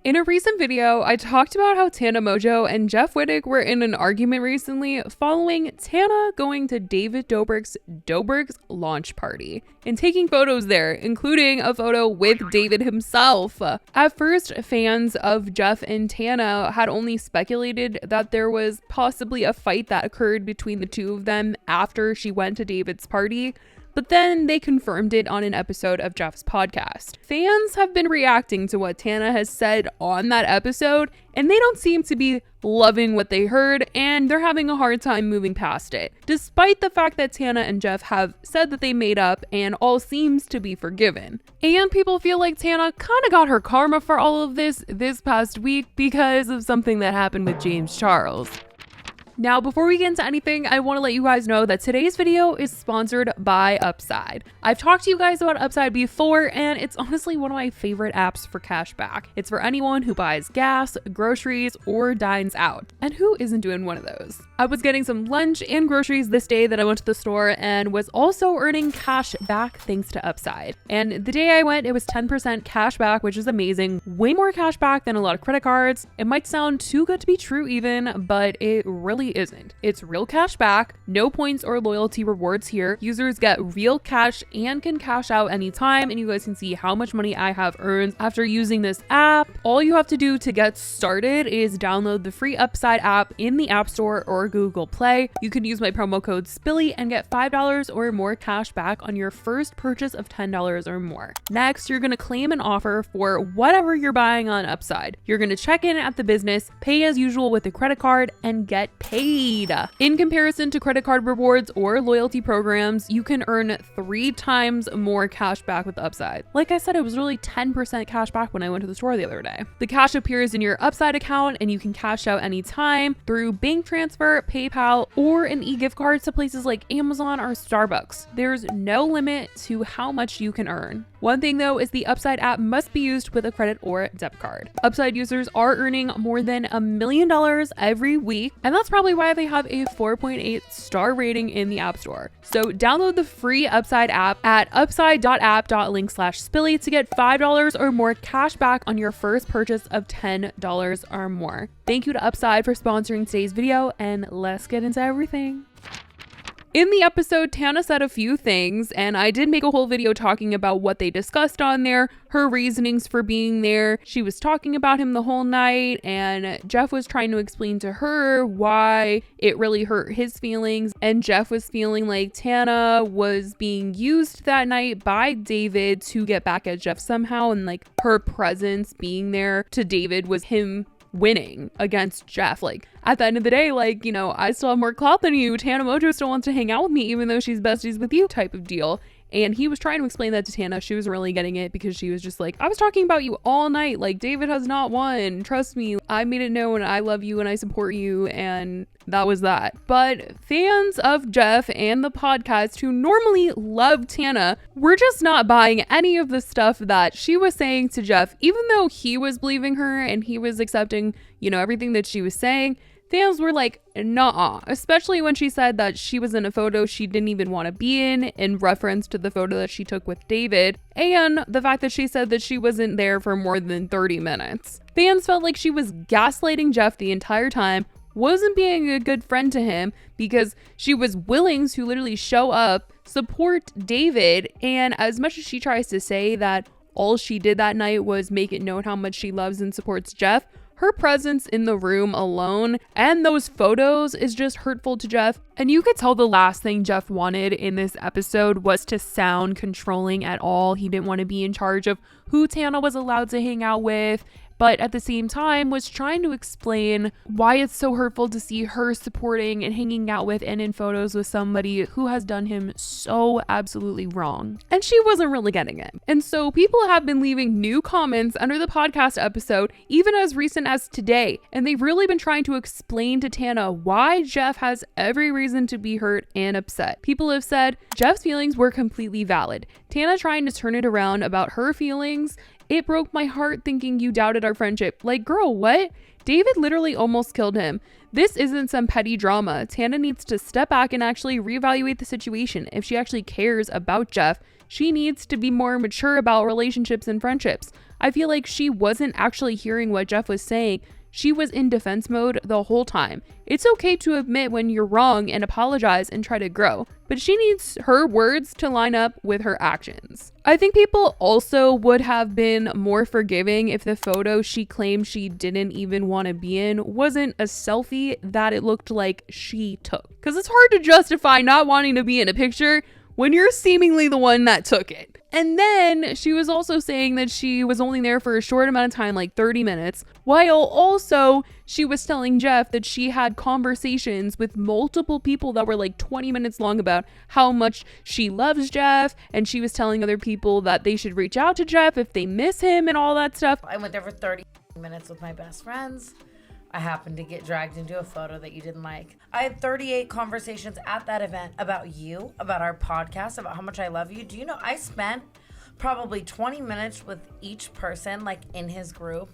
In a recent video, I talked about how Tana Mongeau and Jeff Wittek were in an argument recently following Tana going to David Dobrik's launch party and taking photos there, including a photo with David himself. At first, fans of Jeff and Tana had only speculated that there was possibly a fight that occurred between the two of them after she went to David's party. But then they confirmed it on an episode of Jeff's podcast. Fans have been reacting to what Tana has said on that episode, and they don't seem to be loving what they heard, and they're having a hard time moving past it. Despite the fact that Tana and Jeff have said that they made up and all seems to be forgiven. And people feel like Tana kind of got her karma for all of this past week because of something that happened with James Charles. Now, before we get into anything, I want to let you guys know that today's video is sponsored by Upside. I've talked to you guys about Upside before, and it's honestly one of my favorite apps for cashback. It's for anyone who buys gas, groceries, or dines out. And who isn't doing one of those? I was getting some lunch and groceries this day that I went to the store and was also earning cash back thanks to Upside. And the day I went, it was 10% cash back, which is amazing. Way more cash back than a lot of credit cards. It might sound too good to be true even, but it really isn't. It's real cash back, no points or loyalty rewards here. Users get real cash and can cash out anytime, and you guys can see how much money I have earned after using this app. All you have to do to get started is download the free Upside app in the App Store or Google Play. You can use my promo code SPILLY and get $5 or more cash back on your first purchase of $10 or more. Next, you're going to claim an offer for whatever you're buying on Upside. You're going to check in at the business, pay as usual with a credit card, and get paid. In comparison to credit card rewards or loyalty programs, you can earn 3 times more cash back with Upside. Like I said, it was really 10% cash back when I went to the store the other day. The cash appears in your Upside account and you can cash out anytime through bank transfer, PayPal, or an e-gift card to places like Amazon or Starbucks. There's no limit to how much you can earn. One thing though is the Upside app must be used with a credit or debit card. Upside users are earning more than $1 million every week, and that's probably why they have a 4.8 star rating in the App Store. So download the free Upside app at upside.app.link/spilly to get $5 or more cash back on your first purchase of $10 or more. Thank you to Upside for sponsoring today's video, and let's get into everything. In the episode, Tana said a few things, and I did make a whole video talking about what they discussed on there, her reasonings for being there. She was talking about him the whole night, and Jeff was trying to explain to her why it really hurt his feelings, and Jeff was feeling like Tana was being used that night by David to get back at Jeff somehow, and like her presence being there to David was him winning against Jeff. Like at the end of the day, like, you know, I still have more clout than you. Tana Mongeau still wants to hang out with me even though she's besties with you type of deal. And he was trying to explain that to Tana. She was really getting it because she was just like, I was talking about you all night. Like, David has not won. Trust me. I made it known I love you and I support you. And that was that. But fans of Jeff and the podcast who normally love Tana were just not buying any of the stuff that she was saying to Jeff, even though he was believing her and he was accepting, you know, everything that she was saying. Fans were like, nah, especially when she said that she was in a photo she didn't even want to be in reference to the photo that she took with David, and the fact that she said that she wasn't there for more than 30 minutes. Fans felt like she was gaslighting Jeff the entire time, wasn't being a good friend to him because she was willing to literally show up, support David, and as much as she tries to say that all she did that night was make it known how much she loves and supports Jeff, her presence in the room alone and those photos is just hurtful to Jeff. And you could tell the last thing Jeff wanted in this episode was to sound controlling at all. He didn't want to be in charge of who Tana was allowed to hang out with, but at the same time was trying to explain why it's so hurtful to see her supporting and hanging out with and in photos with somebody who has done him so absolutely wrong. And she wasn't really getting it. And so people have been leaving new comments under the podcast episode, even as recent as today, and they've really been trying to explain to Tana why Jeff has every reason to be hurt and upset. People have said Jeff's feelings were completely valid. Tana trying to turn it around about her feelings. It broke my heart thinking you doubted our friendship. Like, girl, what? David literally almost killed him. This isn't some petty drama. Tana needs to step back and actually reevaluate the situation. If she actually cares about Jeff, she needs to be more mature about relationships and friendships. I feel like she wasn't actually hearing what Jeff was saying. She was in defense mode the whole time. It's okay to admit when you're wrong and apologize and try to grow, but she needs her words to line up with her actions. I think people also would have been more forgiving if the photo she claimed she didn't even want to be in wasn't a selfie that it looked like she took. Because it's hard to justify not wanting to be in a picture when you're seemingly the one that took it. And then she was also saying that she was only there for a short amount of time, like 30 minutes, while also she was telling Jeff that she had conversations with multiple people that were like 20 minutes long about how much she loves Jeff. And she was telling other people that they should reach out to Jeff if they miss him and all that stuff. I went there for 30 minutes with my best friends. I happened to get dragged into a photo that you didn't like. I had 38 conversations at that event about you, about our podcast, about how much I love you. Do you know I spent probably 20 minutes with each person, like in his group,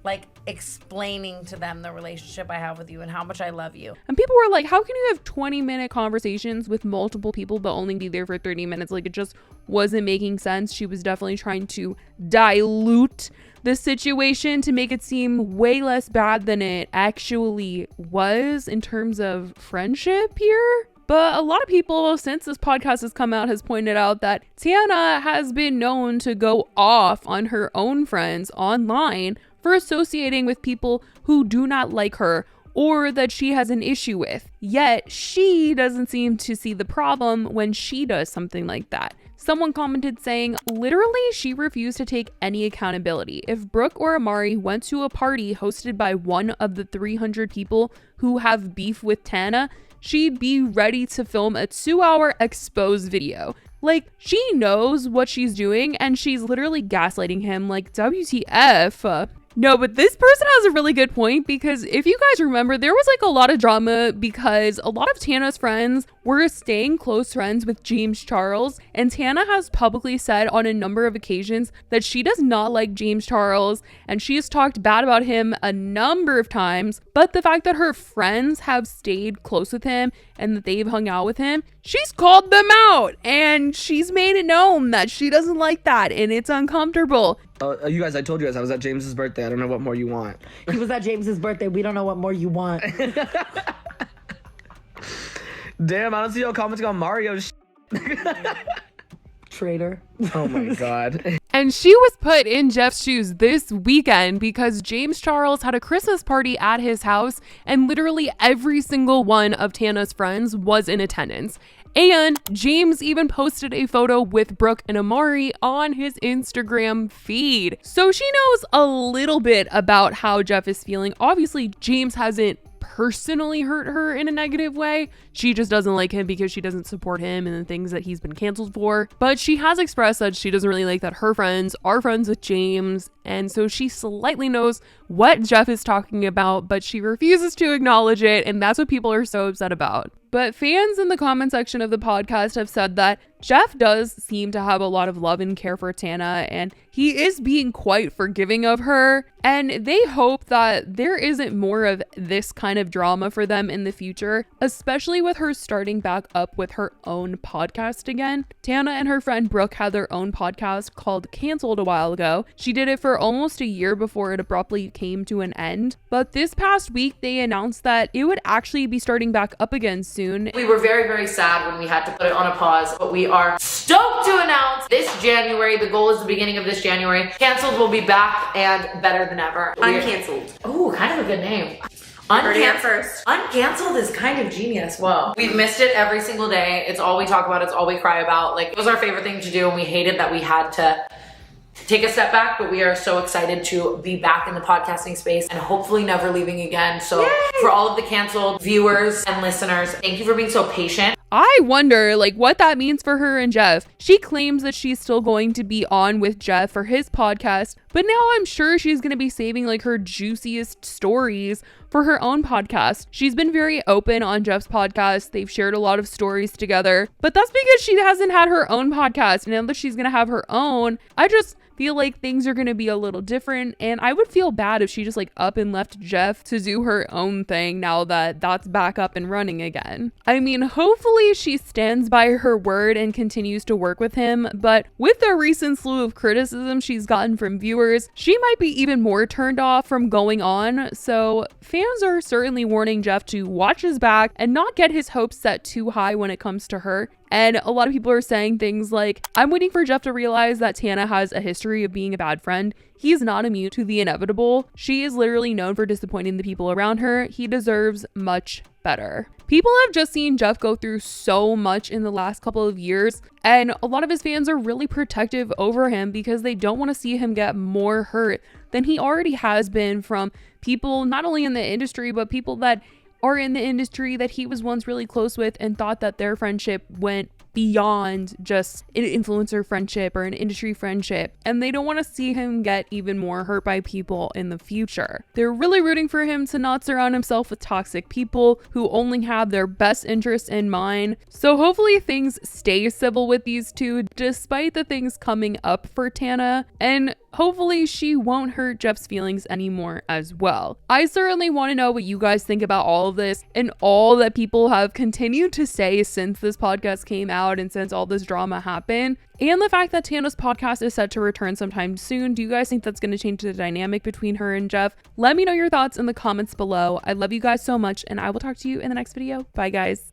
like explaining to them the relationship I have with you and how much I love you. And people were like, how can you have 20-minute conversations with multiple people but only be there for 30 minutes? Like, it just wasn't making sense. She was definitely trying to dilute the situation to make it seem way less bad than it actually was in terms of friendship here. But a lot of people, since this podcast has come out, has pointed out that Tana has been known to go off on her own friends online for associating with people who do not like her or that she has an issue with. Yet she doesn't seem to see the problem when she does something like that. Someone commented saying, literally, she refused to take any accountability. If Brooke or Amari went to a party hosted by one of the 300 people who have beef with Tana, she'd be ready to film a 2-hour expose video. Like, she knows what she's doing and she's literally gaslighting him. Like, WTF? No, but this person has a really good point, because if you guys remember, there was like a lot of drama because a lot of Tana's friends were staying close friends with James Charles, and Tana has publicly said on a number of occasions that she does not like James Charles and she has talked bad about him a number of times. But the fact that her friends have stayed close with him and that they've hung out with him, she's called them out and she's made it known that she doesn't like that and it's uncomfortable. You guys, I told you guys I was at James's birthday. I don't know what more you want. He was at James's birthday. We don't know what more you want. Damn, I don't see y'all commenting on Mario's Traitor. Oh my god. And she was put in Jeff's shoes this weekend because James Charles had a Christmas party at his house and literally every single one of Tana's friends was in attendance. And James even posted a photo with Brooke and Amari on his Instagram feed. So she knows a little bit about how Jeff is feeling. Obviously, James hasn't personally hurt her in a negative way. She just doesn't like him because she doesn't support him and the things that he's been canceled for. But she has expressed that she doesn't really like that her friends are friends with James. And so she slightly knows what Jeff is talking about, but she refuses to acknowledge it. And that's what people are so upset about. But fans in the comment section of the podcast have said that Jeff does seem to have a lot of love and care for Tana, and he is being quite forgiving of her. And they hope that there isn't more of this kind of drama for them in the future, especially with her starting back up with her own podcast again. Tana and her friend Brooke had their own podcast called Canceled a while ago. She did it for almost a year before it abruptly came to an end. But this past week, they announced that it would actually be starting back up again soon. We were very, very sad when we had to put it on a pause, but we are stoked to announce this January, the goal is the beginning of this January, Canceled will be back and better than ever. Uncanceled. Oh, kind of a good name. Uncanceled is kind of genius. Whoa. We've missed it every single day. It's all we talk about. It's all we cry about. Like, it was our favorite thing to do, and we hated that we had to take a step back, but we are so excited to be back in the podcasting space and hopefully never leaving again. So yay! For all of the Canceled viewers and listeners, thank you for being so patient. I wonder like what that means for her and Jeff. She claims that she's still going to be on with Jeff for his podcast, but now I'm sure she's going to be saving like her juiciest stories for her own podcast. She's been very open on Jeff's podcast. They've shared a lot of stories together, but that's because she hasn't had her own podcast. Now that she's going to have her own, I just feel like things are going to be a little different. And I would feel bad if she just like up and left Jeff to do her own thing now that that's back up and running again. I mean, hopefully she stands by her word and continues to work with him, but with the recent slew of criticism she's gotten from viewers, she might be even more turned off from going on. So fans are certainly warning Jeff to watch his back and not get his hopes set too high when it comes to her. And a lot of people are saying things like, I'm waiting for Jeff to realize that Tana has a history of being a bad friend. He is not immune to the inevitable. She is literally known for disappointing the people around her. He deserves much better. People have just seen Jeff go through so much in the last couple of years, and a lot of his fans are really protective over him because they don't want to see him get more hurt than he already has been from people not only in the industry, but people that are in the industry that he was once really close with and thought that their friendship went beyond just an influencer friendship or an industry friendship, and they don't want to see him get even more hurt by people in the future. They're really rooting for him to not surround himself with toxic people who only have their best interests in mind. So hopefully things stay civil with these two despite the things coming up for Tana, and hopefully she won't hurt Jeff's feelings anymore as well. I certainly want to know what you guys think about all of this and all that people have continued to say since this podcast came out and since all this drama happened, and the fact that Tana's podcast is set to return sometime soon. Do you guys think that's going to change the dynamic between her and Jeff? Let me know your thoughts in the comments below. I love you guys so much, and I will talk to you in the next video. Bye guys.